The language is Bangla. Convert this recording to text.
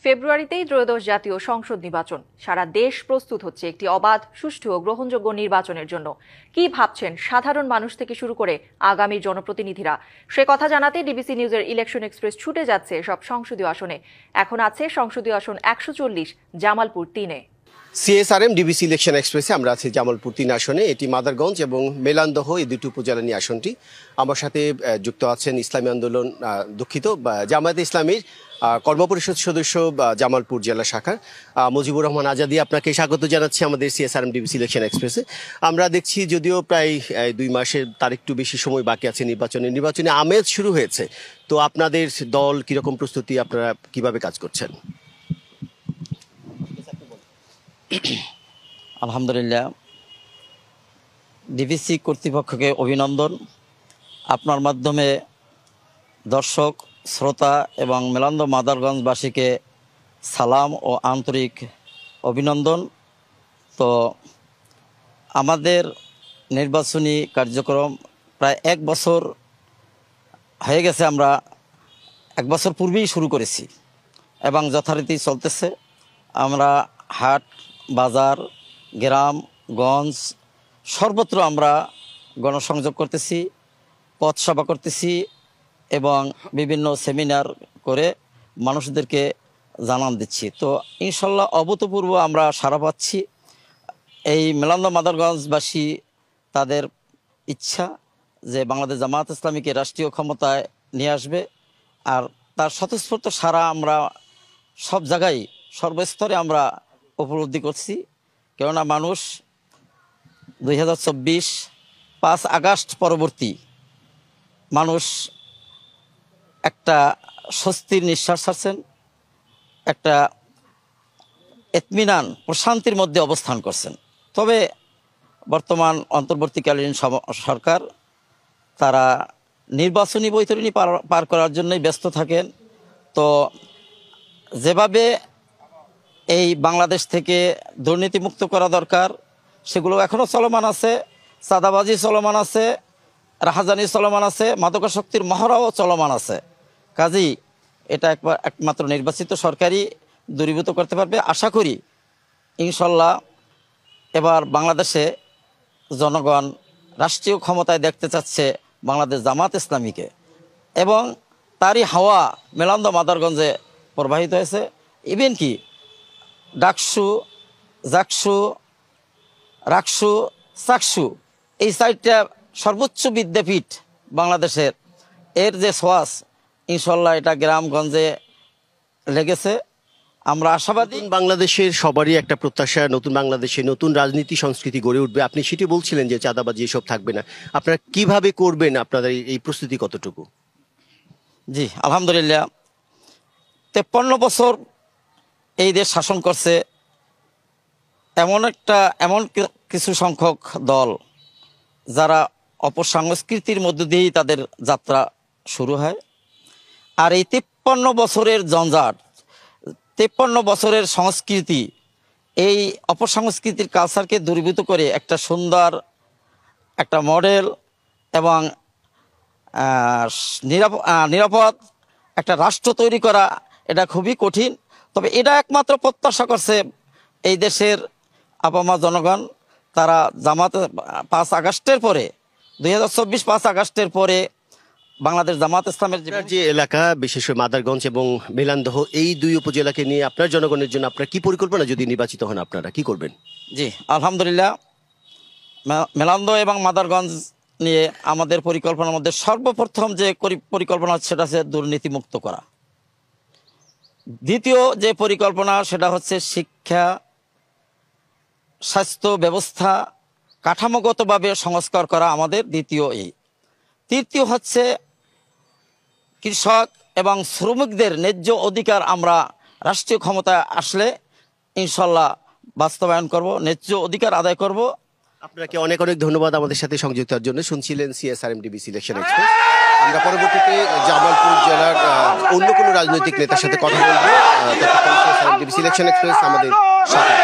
ফেব্রুয়ারিতেই ত্রয়োদশ জাতীয় সংসদ নির্বাচন। সারা দেশ প্রস্তুত হচ্ছে একটি অবাধ, সুষ্ঠু ও গ্রহণযোগ্য নির্বাচনের জন্য। কি ভাবছেন সাধারণ মানুষ থেকে শুরু করে আগামী জনপ্রতিনিধিরা? সে কথা জানাতে ডিবিসি নিউজের ইলেকশন এক্সপ্রেস ছুটে যাচ্ছে সব সংসদীয় আসনে। এখন আছে সংসদীয় আসন 140 জামালপুর 3-এ। সিএসআরএম ডিবিসি ইলেকশন এক্সপ্রেসে আমরা আছি জামালপুর 3 আসনে। এটি মাদারগঞ্জ এবং মেলান্দহ এই দুটি উপজেলা নিয়ে আসনটি। আমার সাথে যুক্ত আছেন ইসলামী আন্দোলন জামায়াতে ইসলামীর কর্মপরিষদ সদস্য জামালপুর জেলা শাখার মুজিবুর রহমান আজাদি। আপনাকে স্বাগত জানাচ্ছি আমাদের সিএসআরএম ডিবিসি ইলেকশন এক্সপ্রেসে। আমরা দেখছি যদিও প্রায় 2 মাসের তার একটু বেশি সময় বাকি আছে নির্বাচনে আমেজ শুরু হয়েছে। তো আপনাদের দল কিরকম প্রস্তুতি, আপনারা কিভাবে কাজ করছেন? আলহামদুলিল্লাহ, ডিবিসি কর্তৃপক্ষকে অভিনন্দন। আপনার মাধ্যমে দর্শক, শ্রোতা এবং মেলান্দ মাদারগঞ্জবাসীকে সালাম ও আন্তরিক অভিনন্দন। তো আমাদের নির্বাচনী কার্যক্রম প্রায় 1 বছর হয়ে গেছে। আমরা 1 বছর পূর্বেই শুরু করেছি এবং যথারীতি চলতেছে। আমরা হাট, বাজার, গ্রাম, গঞ্জ সর্বত্র আমরা গণসংযোগ করতেছি, পথসভা করতেছি এবং বিভিন্ন সেমিনার করে মানুষদেরকে জানান দিচ্ছি। তো ইনশাল্লাহ অভূতপূর্ব আমরা সাড়া পাচ্ছি। এই মেলান্দ মাদারগঞ্জবাসী তাদের ইচ্ছা যে বাংলাদেশ জামায়াত ইসলামীকে রাষ্ট্রীয় ক্ষমতায় নিয়ে আসবে, আর তার স্বতঃস্ফূর্ত সারা আমরা সব জায়গায় সর্বস্তরে আমরা উপলব্ধি করছি। কেননা মানুষ 2024 5 আগস্ট পরবর্তী মানুষ একটা স্বস্তির নিঃশ্বাস ছাড়ছেন, একটা ইতমিনান প্রশান্তির মধ্যে অবস্থান করছেন। তবে বর্তমান অন্তর্বর্তীকালীন সরকার তারা নির্বাচনী বৈতরণী পার করার জন্যই ব্যস্ত থাকেন। তো যেভাবে এই বাংলাদেশ থেকে দুর্নীতিমুক্ত করা দরকার সেগুলো এখনও চলমান আছে, চাঁদাবাজি চলমান আছে, রাহাজানি চলমান আছে, মাদকাসক্তির মহড়াও চলমান আছে। কাজেই এটা একমাত্র নির্বাচিত সরকারই দূরীভূত করতে পারবে। আশা করি ইনশাল্লাহ এবার বাংলাদেশে জনগণ রাষ্ট্রীয় ক্ষমতায় দেখতে চাচ্ছে বাংলাদেশ জামাত ইসলামীকে, এবং তারই হাওয়া মেলান্দ মাদারগঞ্জে প্রবাহিত হয়েছে। ইভেন কি ডাকসু, জাকসু, রাকসু, চাকসু এই 4টা সর্বোচ্চ বিদ্যাপীঠ বাংলাদেশের, এর যে সোয়াস ইনশাল্লাহ এটা গ্রামগঞ্জে লেগেছে। আমরা আশাবাদী বাংলাদেশের সবারই একটা প্রত্যাশা, নতুন বাংলাদেশে নতুন রাজনীতি সংস্কৃতি গড়ে উঠবে। আপনি সেটি বলছিলেন যে চাঁদাবাজি এসব থাকবে না। আপনারা কিভাবে করবেন, আপনাদের এই প্রস্তুতি কতটুকু? জি আলহামদুলিল্লাহ, 53 বছর এই দেশ শাসন করছে এমন কিছু সংখ্যক দল যারা অপসংস্কৃতির মধ্য দিয়েই তাদের যাত্রা শুরু হয়। আর এই 53 বছরের জঞ্জাট, 53 বছরের সংস্কৃতি, এই অপসংস্কৃতির কালচারকে দূরীভূত করে একটা সুন্দর একটা মডেল এবং নিরাপদ একটা রাষ্ট্র তৈরি করা এটা খুবই কঠিন। তবে এটা একমাত্র প্রত্যাশা করছে এই দেশের আপামর জনগণ। তারা জামাত 5 আগস্টের পরে 2024 5 আগস্টের পরে বাংলাদেশ জামাত ইসলামের যে এলাকা, বিশেষ করে মাদারগঞ্জ এবং মেলান্দহ, এই 2 উপজেলাকে নিয়ে আপনার জনগণের জন্য আপনার কি পরিকল্পনা? যদি নির্বাচিত হন আপনারা কি করবেন? জি আলহামদুলিল্লাহ, মেলান্দ এবং মাদারগঞ্জ নিয়ে আমাদের পরিকল্পনার মধ্যে সর্বপ্রথম যে পরিকল্পনা সেটা হচ্ছে দুর্নীতিমুক্ত করা। দ্বিতীয় যে পরিকল্পনা সেটা হচ্ছে শিক্ষা, স্বাস্থ্য ব্যবস্থা কাঠামোগতভাবে সংস্কার করা আমাদের দ্বিতীয়। তৃতীয় হচ্ছে কৃষক এবং শ্রমিকদের ন্যায্য অধিকার আমরা রাষ্ট্রীয় ক্ষমতায় আসলে ইনশাল্লাহ বাস্তবায়ন করব, ন্যায্য অধিকার আদায় করব। আপনাকে অনেক অনেক ধন্যবাদ আমাদের সাথে সংযুক্ত হওয়ার জন্য। শুনছিলেন সিএসআরএম ডিবিসি ইলেকশন এক্সপ্রেস। আমরা পরবর্তীতে জামালপুর জেলার অন্য কোনো রাজনৈতিক নেতার সাথে কথা বলবো। সিএসআরএম ডিবিসি ইলেকশন এক্সপ্রেস আমাদের সাথে।